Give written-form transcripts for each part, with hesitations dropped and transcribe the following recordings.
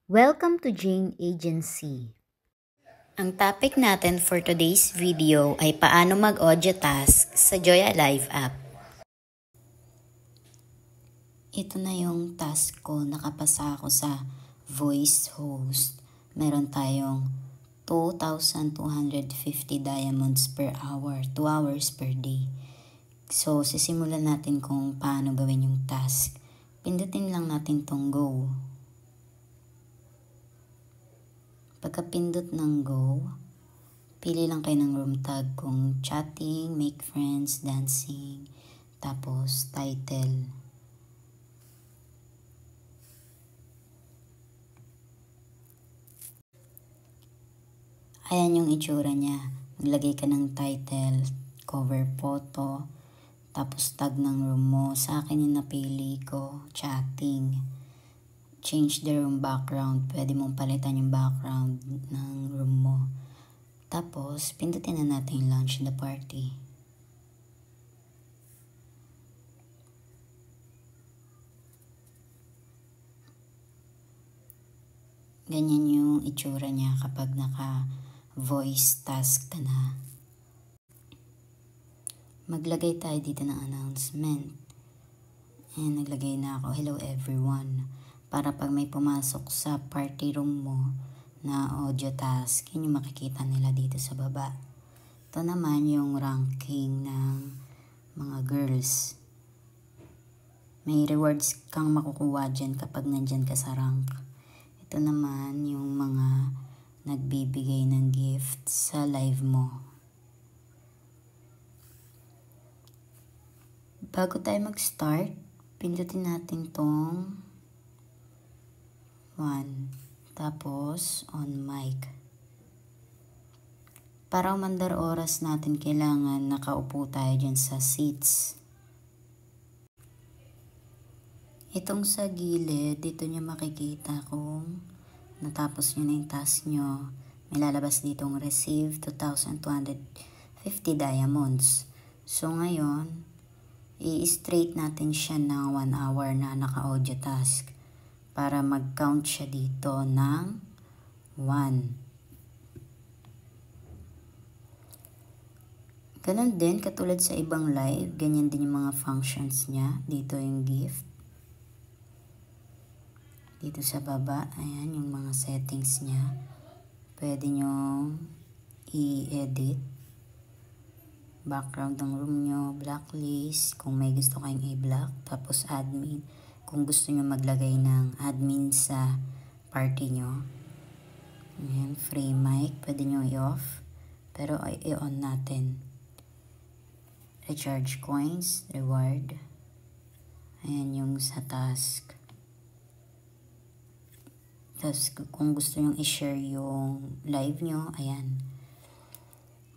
Welcome to Jane Agency. Ang topic natin for today's video ay paano mag-audio task sa Joya Live app. Ito na yung task ko, nakapasa ako sa voice host. Meron tayong 2,250 diamonds per hour, 2 hours per day. So, sisimulan natin kung paano gawin yung task. Pindutin lang natin tong go. Pagkapindot ng go, pili lang kayo ng room tag kung chatting, make friends, dancing, tapos title. Ayan yung itsura niya. Maglagay ka ng title, cover photo, tapos tag ng room mo. Sa akin yung napili ko, chatting. Change the room background. Pwede mong palitan yung background ng room mo. Tapos, pindutin na natin yung launch the party. Ganyan yung itsura niya kapag naka-voice task ka na. Maglagay tayo dito ng announcement. And naglagay na ako, hello everyone. Para pag may pumasok sa party room mo na audio task, yun yung makikita nila dito sa baba. Ito naman yung ranking ng mga girls. May rewards kang makukuha dyan kapag nandyan ka sa rank. Ito naman yung mga nagbibigay ng gift sa live mo. Bago tayo mag-start, pindutin natin tong 1. Tapos, on mic. Para umandar oras natin, kailangan nakaupo tayo dyan sa seats. Itong sa gilid, dito nyo makikita kung natapos nyo na yung task nyo. May lalabas ditong receive 2,250 diamonds. So ngayon, i-straight natin siya ng 1 hour na naka-audio task para mag-count siya dito ng 1. Ganon din, katulad sa ibang live, ganyan din yung mga functions niya. Dito yung gift. Dito sa baba, ayan yung mga settings niya. Pwede nyo i-edit. Background ng room nyo, blacklist, kung may gusto kayong i-block. Tapos admin, kung gusto nyo maglagay ng admin sa party nyo. Ayan, free mic, pwede nyo i-off. Pero i-on natin. Recharge coins, reward. Ayan yung sa task. Tapos kung gusto nyo i-share yung live nyo, ayan.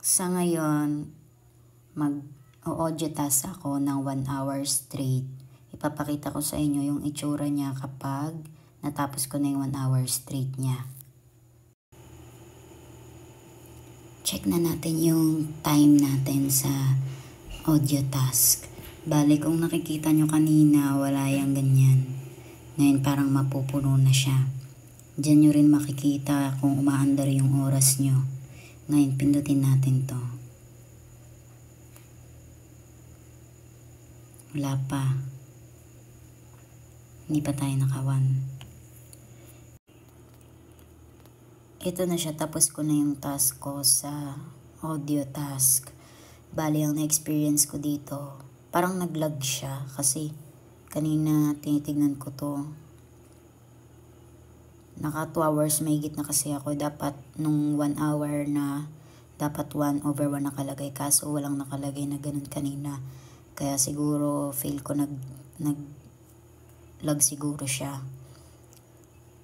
Sa ngayon, mag-audio task ako ng 1 hour straight. Ipapakita ko sa inyo yung itsura niya kapag natapos ko na yung 1 hour straight niya. Check na natin yung time natin sa audio task. Bale, kung nakikita nyo kanina, wala yung ganyan. Ngayon parang mapupuno na siya. Diyan nyo rin makikita kung umaandar yung oras nyo. Ngayon, pindutin natin to. Wala pa. Hindi pa tayo naka-1. Ito na siya, tapos ko na yung task ko sa audio task. Bali, ang na-experience ko dito, parang nag-lag siya kasi kanina tinitignan ko to. Naka 2 hours may na kasi ako. Dapat nung 1 hour na, dapat 1/1 nakalagay. Kaso walang nakalagay na ganun kanina. Kaya siguro feel ko nag-lag siguro siya.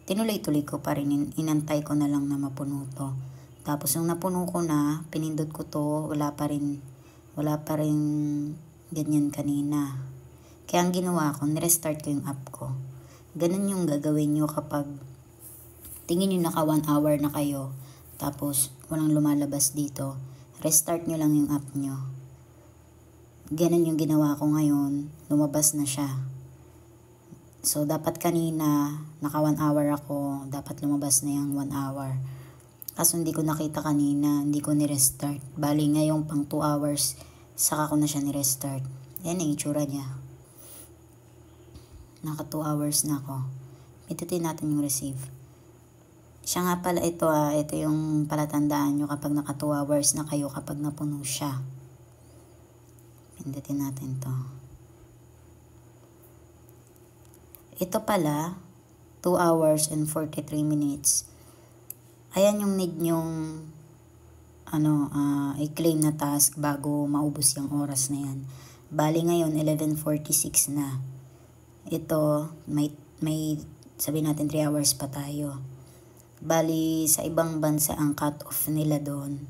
Tinuloy-tuloy ko pa rin. Inantay ko na lang na mapuno to. Tapos nung napuno ko na, pinindot ko to, wala pa rin ganyan kanina. Kaya ang ginawa ko, nirestart ko yung app ko. Ganun yung gagawin nyo kapag tingin nyo naka 1 hour na kayo, tapos walang lumalabas dito. Restart nyo lang yung app nyo. Ganun yung ginawa ko ngayon, lumabas na siya. So, dapat kanina, naka 1 hour ako. Dapat lumabas na yung 1 hour. Kaso hindi ko nakita kanina. Hindi ko ni-restart. Bali, ngayong pang 2 hours, saka ko na siya ni-restart. Yan ang itsura niya. Naka 2 hours na ako. Pindutin natin yung receive. Siya nga pala ito ito yung palatandaan nyo kapag naka 2 hours na kayo kapag napuno siya. Pindutin natin to. Ito pala, 2 hours and 43 minutes. Ayan yung need nyong i-claim na task bago maubos yung oras na yan. Bali ngayon, 11:46 na. Ito, may sabihin natin 3 hours pa tayo. Bali, sa ibang bansa ang cut-off nila doon.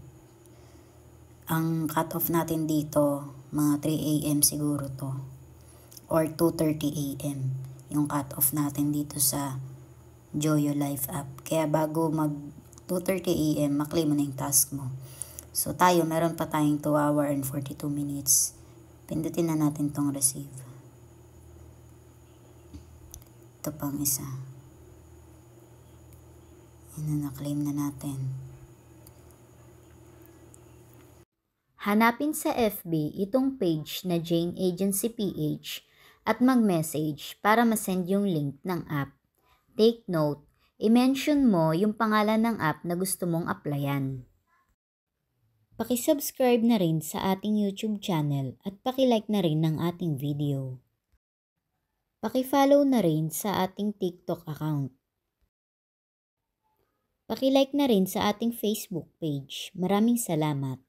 Ang cut-off natin dito, mga 3 AM siguro to. Or 2:30 AM. Yung cut-off natin dito sa Joyo Life app. Kaya bago mag 2:30 AM, maklaim mo na yung task mo. So tayo, meron pa tayong 2 hour and 42 minutes. Pindutin na natin tong receive. Ito pang isa. Yan na, naklaim na natin. Hanapin sa FB itong page na Jane Agency PH at mag-message para masend yung link ng app. Take note, i-mention mo yung pangalan ng app na gusto mong applyan. Paki-subscribe na rin sa ating YouTube channel at paki-like na rin ng ating video. Paki-follow na rin sa ating TikTok account. Paki-like na rin sa ating Facebook page. Maraming salamat.